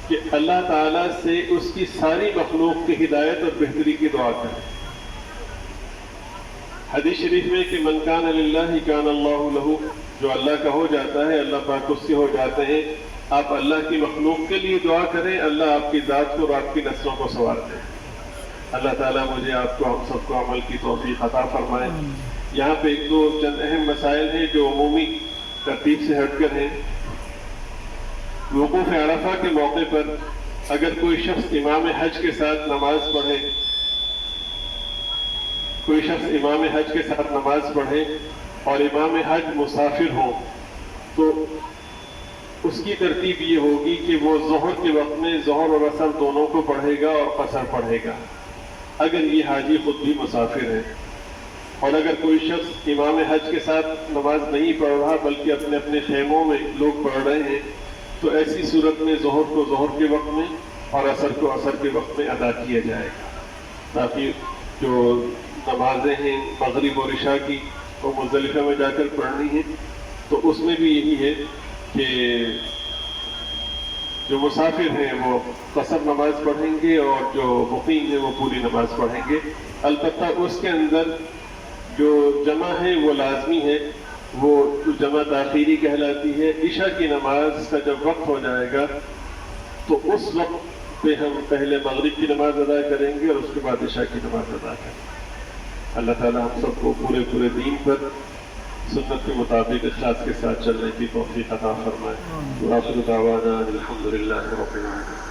کہ اللہ تعالیٰ سے اس کی ساری مخلوق کی ہدایت اور بہتری کی دعا کریں. حدیث شریف میں کہ من کان للہ کان اللہ لہ، جو اللہ کا ہو جاتا ہے اللہ پاک اس سے ہو جاتے ہیں. آپ اللہ کی مخلوق کے لیے دعا کریں، اللہ آپ کی ذات کو اور آپ کی نسلوں کو سنوارتے ہیں. اللہ تعالیٰ مجھے آپ کو ہم سب کو عمل کی توفیق عطا فرمائے. یہاں پہ ایک دو چند اہم مسائل ہیں جو عمومی ترتیب سے ہٹ کر ہیں. وقوف عرفہ کے موقع پر اگر کوئی شخص امام حج کے ساتھ نماز پڑھے، اور امام حج مسافر ہو، تو اس کی ترتیب یہ ہوگی کہ وہ ظہر کے وقت میں ظہر اور عصر دونوں کو پڑھے گا اور قصر پڑھے گا اگر یہ حاجی خود بھی مسافر ہے. اور اگر کوئی شخص امام حج کے ساتھ نماز نہیں پڑھ رہا بلکہ اپنے اپنے خیموں میں لوگ پڑھ رہے ہیں، تو ایسی صورت میں ظہر کو ظہر کے وقت میں اور عصر کو عصر کے وقت میں ادا کیا جائے گا، تاکہ جو نمازیں ہیں مغرب اور عشاء کی وہ مزدلفہ میں جا کر پڑھنی ہیں، تو اس میں بھی یہی ہے کہ جو مسافر ہیں وہ قصر نماز پڑھیں گے اور جو مقیم ہیں وہ پوری نماز پڑھیں گے. البتہ اس کے اندر جو جمع ہے وہ لازمی ہے، وہ جمع تاخیری کہلاتی ہے. عشاء کی نماز کا جب وقت ہو جائے گا تو اس وقت پہ ہم پہلے مغرب کی نماز ادا کریں گے اور اس کے بعد عشاء کی نماز ادا کریں گے. اللہ تعالیٰ ہم سب کو پورے دین پر سنت کے مطابق اخلاص کے ساتھ چلنے کی توفیق عطا فرمائے. وآخر دعوانا الحمد للہ رب العالمین.